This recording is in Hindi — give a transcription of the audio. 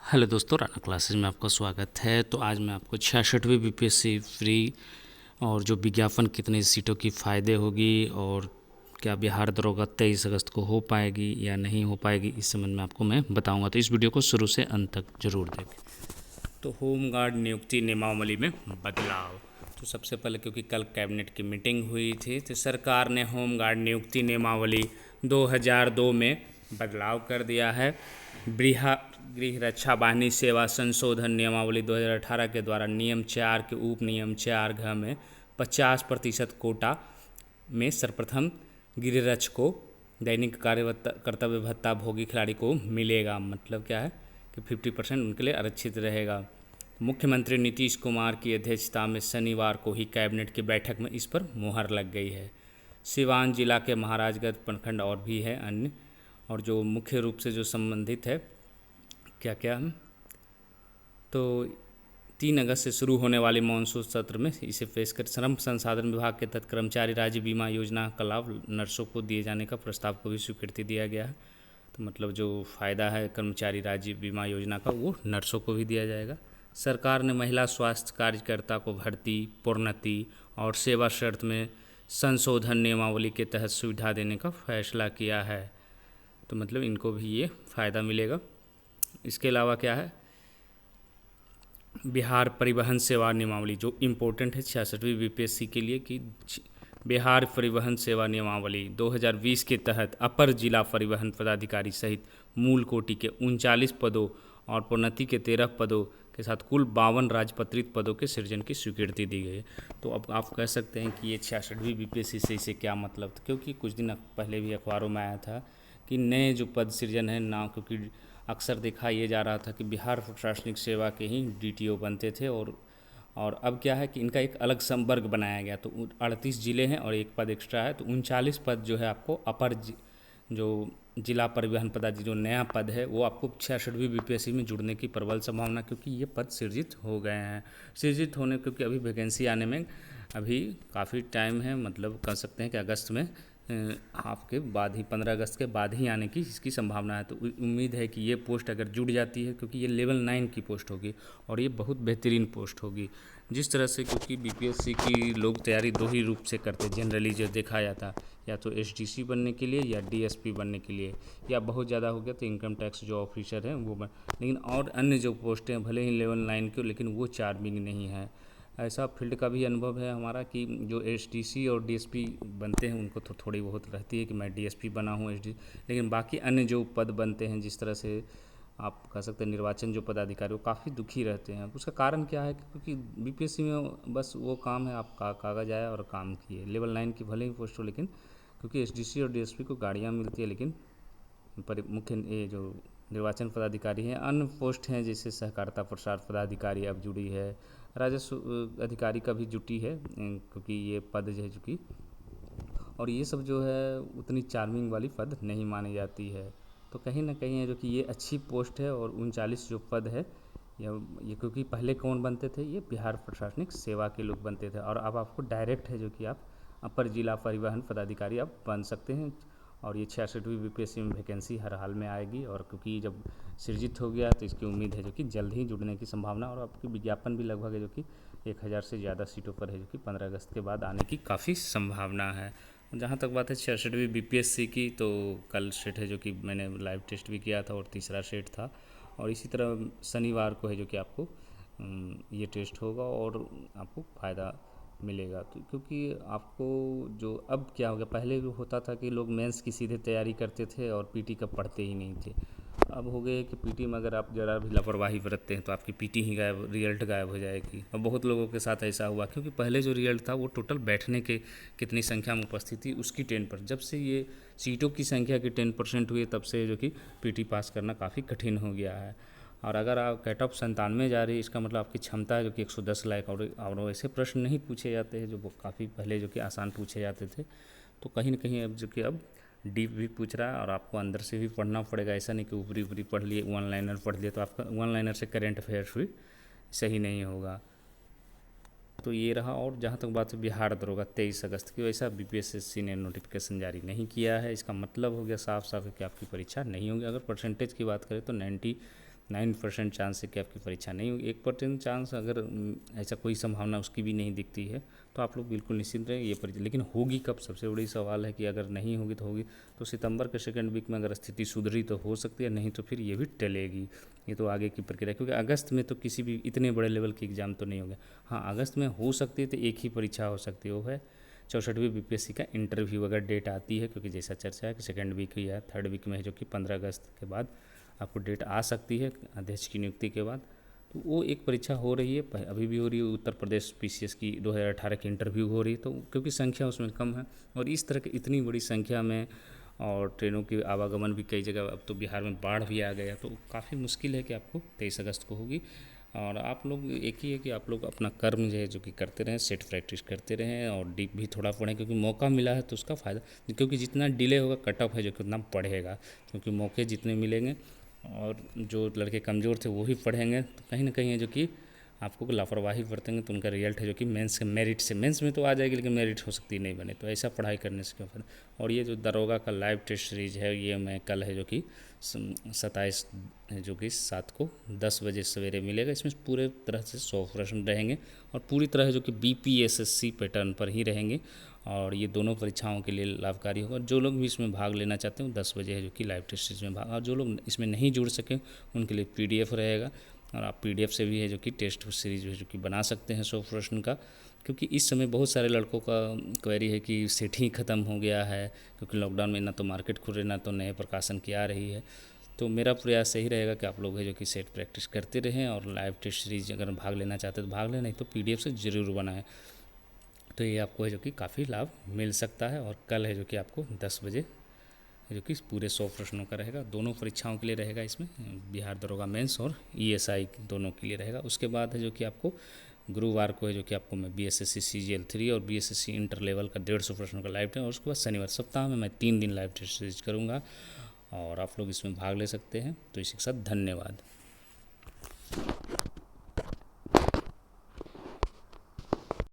हेलो दोस्तों, राना क्लासेस में आपका स्वागत है। तो आज मैं आपको 66वीं बीपीएससी फ्री और जो विज्ञापन कितनी सीटों की फ़ायदे होगी और क्या बिहार दरोगा 23 अगस्त को हो पाएगी या नहीं हो पाएगी, इस संबंध में आपको मैं बताऊंगा। तो इस वीडियो को शुरू से अंत तक जरूर देखें। तो होमगार्ड नियुक्ति नियमावली में बदलाव। तो सबसे पहले क्योंकि कल कैबिनेट की मीटिंग हुई थी, तो सरकार ने होमगार्ड नियुक्ति नियमावली 2002 में बदलाव कर दिया है। गृह रक्षा वाहिनी सेवा संशोधन नियमावली 2018 के द्वारा नियम 4 के उप नियम 4 में 50% कोटा में सर्वप्रथम गृहरक्षक को दैनिक कर्तव्य भत्ता भोगी खिलाड़ी को मिलेगा। मतलब क्या है कि 50% उनके लिए आरक्षित रहेगा। मुख्यमंत्री नीतीश कुमार की अध्यक्षता में शनिवार को ही कैबिनेट की बैठक में इस पर मुहर लग गई है। सिवान जिला के महाराजगंज प्रखंड और भी है अन्य, और जो मुख्य रूप से जो संबंधित है क्या क्या हम तो 3 अगस्त से शुरू होने वाले मानसून सत्र में इसे पेश कर श्रम संसाधन विभाग के तहत कर्मचारी राज्य बीमा योजना का लाभ नर्सों को दिए जाने का प्रस्ताव को भी स्वीकृति दिया गया है। तो मतलब जो फ़ायदा है कर्मचारी राज्य बीमा योजना का, वो नर्सों को भी दिया जाएगा। सरकार ने महिला स्वास्थ्य कार्यकर्ता को भर्ती, प्रोन्नति और सेवा शर्त में संशोधन नियमावली के तहत सुविधा देने का फैसला किया है। तो मतलब इनको भी ये फ़ायदा मिलेगा। इसके अलावा क्या है, बिहार परिवहन सेवा नियमावली जो इम्पोर्टेंट है 66वीं बीपीएससी के लिए, कि बिहार परिवहन सेवा नियमावली 2020 के तहत अपर जिला परिवहन पदाधिकारी सहित मूल कोटि के 39 पदों और प्रोन्नति के 13 पदों के साथ कुल 52 राजपत्रित पदों के सृजन की स्वीकृति दी गई है। तो अब आप कह सकते हैं कि ये 66वीं बीपीएससी से इसे क्या मतलब था, क्योंकि कुछ दिन पहले भी अखबारों में आया था कि नए जो पद सृजन है ना, क्योंकि अक्सर देखा ये जा रहा था कि बिहार प्रशासनिक सेवा के ही डीटीओ बनते थे, और अब क्या है कि इनका एक अलग संवर्ग बनाया गया। तो 38 ज़िले हैं और एक पद एक्स्ट्रा है, तो 39 पद जो है आपको जो जिला परिवहन पदाधिकारी जो नया पद है वो आपको 66वीं बीपीएससी में जुड़ने की प्रबल संभावना, क्योंकि ये पद सृजित हो गए हैं। सृजित होने क्योंकि अभी वैकेंसी आने में अभी काफ़ी टाइम है, मतलब कह सकते हैं कि अगस्त में आपके बाद ही 15 अगस्त के बाद ही आने की इसकी संभावना है। तो उम्मीद है कि ये पोस्ट अगर जुड़ जाती है, क्योंकि ये लेवल 9 की पोस्ट होगी और ये बहुत बेहतरीन पोस्ट होगी। जिस तरह से क्योंकि बीपीएससी की लोग तैयारी दो ही रूप से करते जनरली जो देखा जाता, या तो एसडीसी बनने के लिए या डीएसपी बनने के लिए, या बहुत ज़्यादा हो गया तो इनकम टैक्स जो ऑफिसर हैं वो लेकिन और अन्य जो पोस्टें हैं भले ही लेवल 9 की, लेकिन वो चार्मिंग नहीं है। ऐसा फील्ड का भी अनुभव है हमारा कि जो एसडीसी और डीएसपी बनते हैं उनको तो थोड़ी बहुत रहती है कि मैं डीएसपी बना हूँ लेकिन बाकी अन्य जो पद बनते हैं, जिस तरह से आप कह सकते हैं निर्वाचन जो पदाधिकारी, वो काफ़ी दुखी रहते हैं। उसका कारण क्या है, क्योंकि बीपीएससी में बस वो काम है आप कागज़ आया और काम किए। लेवल 9 की भले ही पोस्ट हो, लेकिन क्योंकि एसडीसी और डीएसपी को गाड़ियाँ मिलती है, लेकिन मुख्य ये जो निर्वाचन पदाधिकारी हैं, अन्य पोस्ट हैं जैसे सहकारिता प्रसार पदाधिकारी अब जुड़ी है, राजस्व अधिकारी का भी जुटी है, क्योंकि ये पद जो है चूँकि, और ये सब जो है उतनी चार्मिंग वाली पद नहीं मानी जाती है। तो कहीं ना कहीं है जो कि ये अच्छी पोस्ट है। और 39 जो पद है ये क्योंकि पहले कौन बनते थे, ये बिहार प्रशासनिक सेवा के लोग बनते थे, और अब आपको डायरेक्ट है जो कि आप अपर जिला परिवहन पदाधिकारी आप बन सकते हैं। और ये 66वीं बीपीएससी में वैकेंसी हर हाल में आएगी, और क्योंकि जब सृजित हो गया तो इसकी उम्मीद है जो कि जल्द ही जुड़ने की संभावना, और आपकी विज्ञापन भी लगभग है जो कि 1000 से ज़्यादा सीटों पर है जो कि 15 अगस्त के बाद आने की काफ़ी संभावना है। जहाँ तक बात है 66वीं बीपीएससी की, तो कल सेट है जो कि मैंने लाइव टेस्ट भी किया था और तीसरा सेट था, और इसी तरह शनिवार को है जो कि आपको ये टेस्ट होगा और आपको फ़ायदा मिलेगा। तो क्योंकि आपको जो अब क्या हो गया, पहले भी होता था कि लोग मेंस की सीधे तैयारी करते थे और पीटी का पढ़ते ही नहीं थे। अब हो गए कि पीटी में अगर आप ज़रा भी लापरवाही बरतते हैं तो आपकी पीटी ही गायब, रिजल्ट गायब हो जाएगी। और बहुत लोगों के साथ ऐसा हुआ, क्योंकि पहले जो रिजल्ट था वो टोटल बैठने के कितनी संख्या में उपस्थिति उसकी 10%, जब से ये सीटों की संख्या की 10% हुई तब से जो कि पीटी पास करना काफ़ी कठिन हो गया है। और अगर आप कट ऑफ 97 जा रही है, इसका मतलब आपकी क्षमता है जो कि 110 लाख, और ऐसे प्रश्न नहीं पूछे जाते हैं जो काफ़ी पहले जो कि आसान पूछे जाते थे। तो कहीं ना कहीं अब जो कि अब डीप भी पूछ रहा है, और आपको अंदर से भी पढ़ना पड़ेगा। ऐसा नहीं कि ऊपरी ऊपरी पढ़ लिए, वन लाइनर पढ़ लिए तो आपका वन लाइनर से करेंट अफेयर्स भी सही नहीं होगा। तो ये रहा। और जहाँ तक बात है बिहार दरोगा 23 अगस्त की, वैसा बीपीएससी ने नोटिफिकेशन जारी नहीं किया है। इसका मतलब हो गया साफ साफ है कि आपकी परीक्षा नहीं होगी। अगर परसेंटेज की बात करें तो 9% चांस है कि आपकी परीक्षा नहीं होगी। 1% चांस अगर ऐसा कोई संभावना उसकी भी नहीं दिखती है तो आप लोग बिल्कुल निश्चिंत रहें, ये परीक्षा लेकिन होगी कब, सबसे बड़ी सवाल है कि अगर नहीं होगी तो होगी तो सितंबर के सेकेंड वीक में अगर स्थिति सुधरी तो हो सकती है, नहीं तो फिर ये भी टलेगी। ये तो आगे की प्रक्रिया, क्योंकि अगस्त में तो किसी भी इतने बड़े लेवल के एग्ज़ाम तो नहीं होगा। हाँ, अगस्त में हो सकती है तो एक ही परीक्षा हो सकती है, वो है 64वीं बीपीएससी का इंटरव्यू, अगर डेट आती है, क्योंकि जैसा चर्चा है कि सेकेंड वीक या थर्ड वीक में है, जो कि 15 अगस्त के बाद आपको डेट आ सकती है अध्यक्ष की नियुक्ति के बाद। तो वो एक परीक्षा हो रही है, अभी भी हो रही है, उत्तर प्रदेश पीसीएस की 2018 की इंटरव्यू हो रही है। तो क्योंकि संख्या उसमें कम है और इस तरह की इतनी बड़ी संख्या में और ट्रेनों की आवागमन भी कई जगह, अब तो बिहार में बाढ़ भी आ गया, तो काफ़ी मुश्किल है कि आपको 23 अगस्त को होगी। और आप लोग एक ही है कि आप लोग अपना कर्म जो है जो कि करते रहें, सेट प्रैक्टिस करते रहें और डीप भी थोड़ा पढ़ें, क्योंकि मौका मिला है तो उसका फ़ायदा, क्योंकि जितना डिले होगा कट ऑफ है जो कि उतना पढ़ेगा, क्योंकि मौके जितने मिलेंगे और जो लड़के कमज़ोर थे वो ही पढ़ेंगे, तो कहीं ना कहीं है जो कि आपको लापरवाही बरतेंगे तो उनका रिजल्ट है जो कि मेंस के मेरिट से, मेंस में तो आ जाएगी लेकिन मेरिट हो सकती नहीं बने, तो ऐसा पढ़ाई करने से क्यों फायदा। और ये जो दरोगा का लाइव टेस्ट सीरीज है, ये मैं कल है जो कि 27 जो कि 7 को 10 बजे सवेरे मिलेगा। इसमें पूरे तरह से 100 प्रश्न रहेंगे और पूरी तरह जो कि बीपीएसएससी पैटर्न पर ही रहेंगे और ये दोनों परीक्षाओं के लिए लाभकारी होगा। जो लोग भी इसमें भाग लेना चाहते हैं 10 बजे है जो कि लाइव टेस्ट सीरीज में भाग, और जो लोग इसमें नहीं जुड़ सके उनके लिए पीडीएफ रहेगा और आप पीडीएफ से भी है जो कि टेस्ट सीरीज है जो कि बना सकते हैं 100 प्रश्न का, क्योंकि इस समय बहुत सारे लड़कों का क्वेरी है कि सेट ही ख़त्म हो गया है, क्योंकि लॉकडाउन में ना तो मार्केट खुल रही ना तो नए प्रकाशन की आ रही है। तो मेरा प्रयास यही रहेगा कि आप लोग है जो कि सेट प्रैक्टिस करते रहें और लाइव टेस्ट सीरीज अगर भाग लेना चाहते हैं तो भाग लें, नहीं तो पीडीएफ से ज़रूर बनाएं। तो ये आपको है जो कि काफ़ी लाभ मिल सकता है। और कल है जो कि आपको 10 बजे जो कि पूरे 100 प्रश्नों का रहेगा, दोनों परीक्षाओं के लिए रहेगा, इसमें बिहार दरोगा मेंस और ईएसआई दोनों के लिए रहेगा। उसके बाद है जो कि आपको गुरुवार को है जो कि आपको मैं बीएसएससी सीजीएल 3 और बीएसएससी इंटर लेवल का 150 प्रश्नों का लाइव टेस्ट, और उसके बाद शनिवार सप्ताह में मैं 3 दिन लाइव टेस्ट सीरीज करूँगा और आप लोग इसमें भाग ले सकते हैं। तो इसी के साथ धन्यवाद।